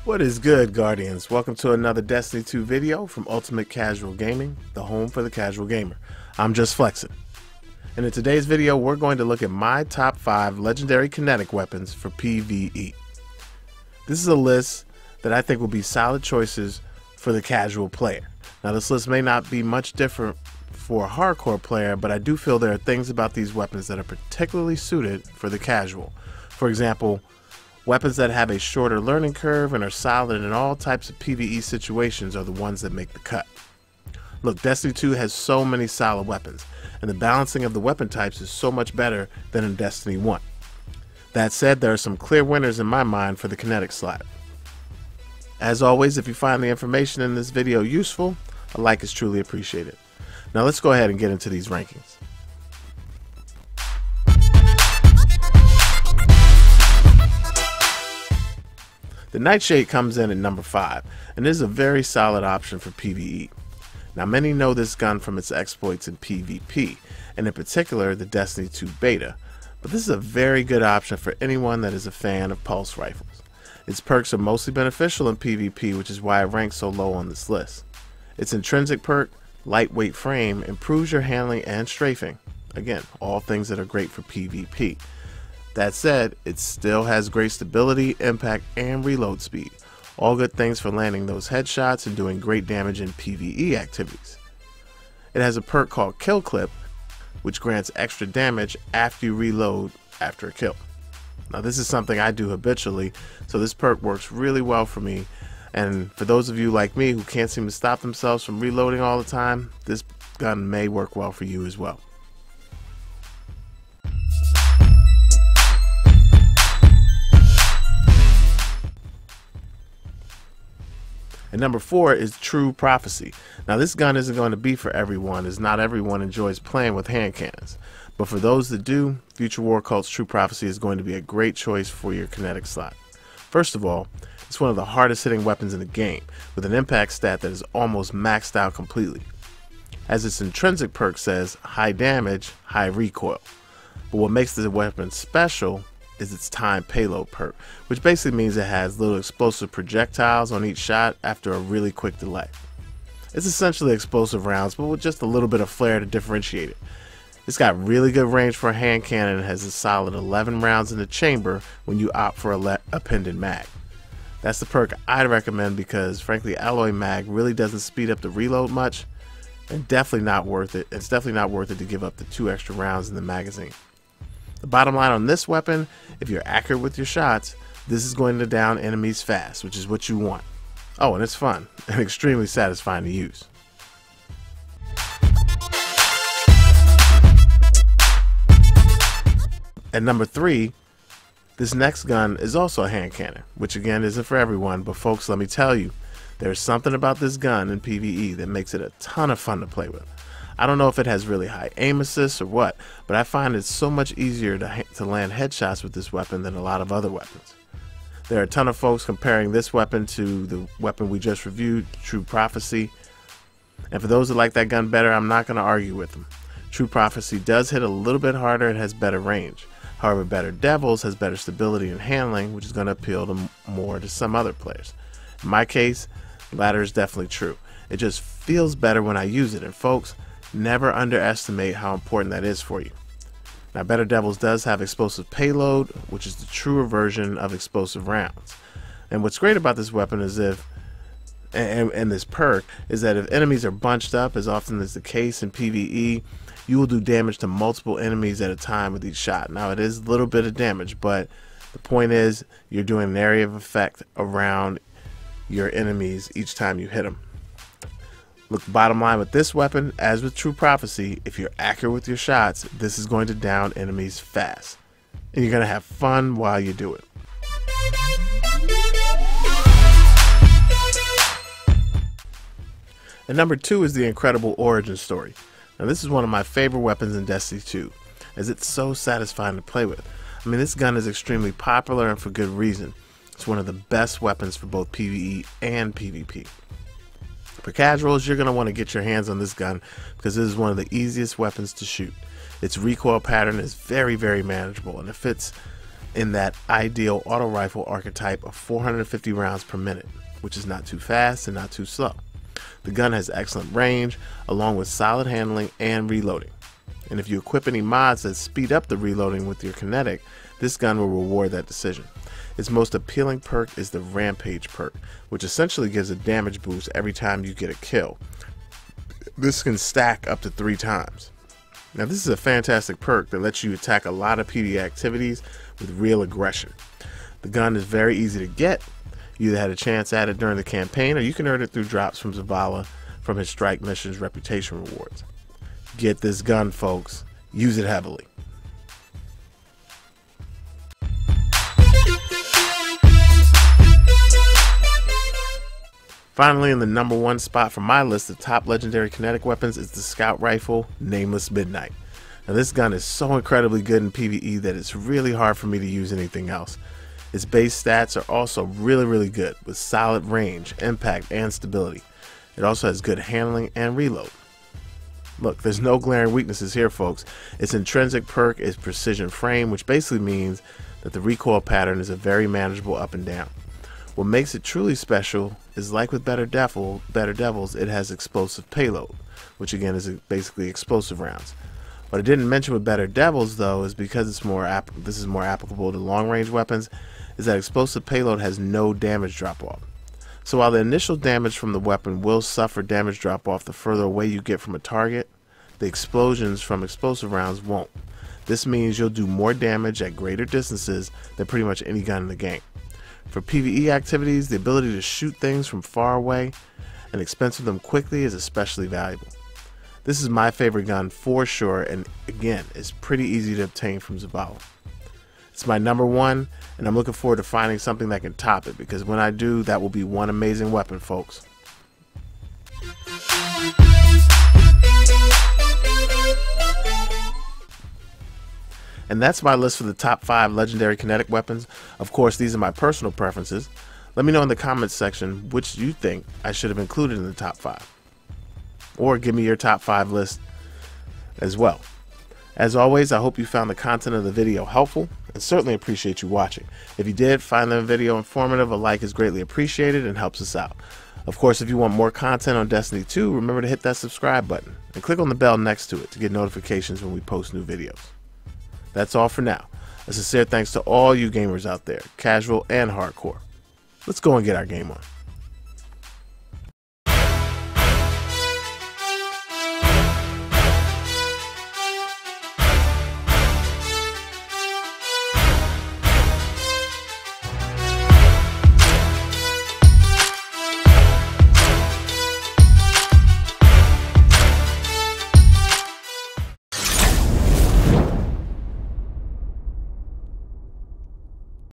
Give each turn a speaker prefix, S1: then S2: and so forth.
S1: What is good, Guardians? Welcome to another Destiny 2 video from Ultimate Casual Gaming, the home for the casual gamer. I'm just flexing. And in today's video, we're going to look at my top 5 Legendary Kinetic weapons for PVE. This is a list that I think will be solid choices for the casual player. Now, this list may not be much different for a hardcore player, but I do feel there are things about these weapons that are particularly suited for the casual. For example, weapons that have a shorter learning curve and are solid in all types of PvE situations are the ones that make the cut. Look, Destiny 2 has so many solid weapons, and the balancing of the weapon types is so much better than in Destiny 1. That said, there are some clear winners in my mind for the Kinetic slot. As always, if you find the information in this video useful, a like is truly appreciated. Now let's go ahead and get into these rankings. The NIGHTSHADE comes in at number 5, and is a very solid option for PvE. Now, many know this gun from its exploits in PvP, and in particular the Destiny 2 beta, but this is a very good option for anyone that is a fan of pulse rifles. Its perks are mostly beneficial in PvP, which is why it ranks so low on this list. Its intrinsic perk, lightweight frame, improves your handling and strafing. Again, all things that are great for PvP. That said, it still has great stability, impact, and reload speed. All good things for landing those headshots and doing great damage in PvE activities. It has a perk called Kill Clip, which grants extra damage after you reload after a kill. Now, this is something I do habitually, so this perk works really well for me. And for those of you like me who can't seem to stop themselves from reloading all the time, this gun may work well for you as well. And number 4 is True Prophecy. Now, this gun isn't going to be for everyone, as not everyone enjoys playing with hand cannons. But for those that do, Future War Cult's True Prophecy is going to be a great choice for your kinetic slot. First of all, it's one of the hardest hitting weapons in the game, with an impact stat that is almost maxed out completely. As its intrinsic perk says, high damage, high recoil. But what makes the weapon special is its time payload perk, which basically means it has little explosive projectiles on each shot after a really quick delay. It's essentially explosive rounds, but with just a little bit of flair to differentiate it. It's got really good range for a hand cannon and has a solid 11 rounds in the chamber when you opt for a pendant mag. That's the perk I'd recommend because, frankly, alloy mag really doesn't speed up the reload much, and definitely not worth it. It's definitely not worth it to give up the 2 extra rounds in the magazine. The bottom line on this weapon, if you're accurate with your shots, this is going to down enemies fast, which is what you want. Oh, and it's fun and extremely satisfying to use. At number 3, this next gun is also a hand cannon, which again isn't for everyone, but folks, let me tell you, there's something about this gun in PvE that makes it a ton of fun to play with. I don't know if it has really high aim assist or what, but I find it's so much easier to land headshots with this weapon than a lot of other weapons. There are a ton of folks comparing this weapon to the weapon we just reviewed, True Prophecy. And for those that like that gun better, I'm not going to argue with them. True Prophecy does hit a little bit harder and has better range. However, Better Devils has better stability and handling, which is going to appeal more to some other players. In my case, the latter is definitely true. It just feels better when I use it, and folks, never underestimate how important that is for you. Now, Better Devils does have explosive payload, which is the truer version of explosive rounds. And what's great about this weapon is and this perk is that if enemies are bunched up, as often is the case in PvE, you will do damage to multiple enemies at a time with each shot. Now, it is a little bit of damage, but the point is you're doing an area of effect around your enemies each time you hit them. Look, bottom line with this weapon, as with True Prophecy, if you're accurate with your shots, this is going to down enemies fast. And you're going to have fun while you do it. And number 2 is the incredible origin story. Now, this is one of my favorite weapons in Destiny 2, as it's so satisfying to play with. I mean, this gun is extremely popular and for good reason. It's one of the best weapons for both PvE and PvP. For casuals, you're going to want to get your hands on this gun because this is one of the easiest weapons to shoot. Its recoil pattern is very, very manageable, and it fits in that ideal auto rifle archetype of 450 rounds per minute, which is not too fast and not too slow. The gun has excellent range, along with solid handling and reloading. And if you equip any mods that speed up the reloading with your Kinetic, this gun will reward that decision. Its most appealing perk is the Rampage perk, which essentially gives a damage boost every time you get a kill. This can stack up to 3 times. Now this is a fantastic perk that lets you attack a lot of PvE activities with real aggression. The gun is very easy to get. You either had a chance at it during the campaign, or you can earn it through drops from Zavala from his strike missions reputation rewards. Get this gun, folks. Use it heavily. Finally, in the #1 spot for my list of top legendary kinetic weapons is the scout rifle Nameless Midnight. Now this gun is so incredibly good in PvE that it's really hard for me to use anything else. Its base stats are also really good, with solid range, impact, and stability. It also has good handling and reload. Look, there's no glaring weaknesses here, folks. Its intrinsic perk is precision frame, which basically means that the recoil pattern is a very manageable up and down. What makes it truly special is, like with Better Devils, it has explosive payload, which again is basically explosive rounds. What I didn't mention with Better Devils, though, is because this is more applicable to long-range weapons, is that explosive payload has no damage drop-off. So while the initial damage from the weapon will suffer damage drop-off the further away you get from a target, the explosions from explosive rounds won't. This means you'll do more damage at greater distances than pretty much any gun in the game. For PvE activities, the ability to shoot things from far away and dispense them quickly is especially valuable. This is my favorite gun for sure, and again, it's pretty easy to obtain from Zavala. It's my #1, and I'm looking forward to finding something that can top it, because when I do, that will be one amazing weapon, folks. And that's my list for the top 5 legendary kinetic weapons. Of course, these are my personal preferences. Let me know in the comments section which you think I should have included in the top 5. Or give me your top 5 list as well. As always, I hope you found the content of the video helpful, and certainly appreciate you watching. If you did find the video informative, a like is greatly appreciated and helps us out. Of course, if you want more content on Destiny 2, remember to hit that subscribe button and click on the bell next to it to get notifications when we post new videos. That's all for now. A sincere thanks to all you gamers out there, casual and hardcore. Let's go and get our game on.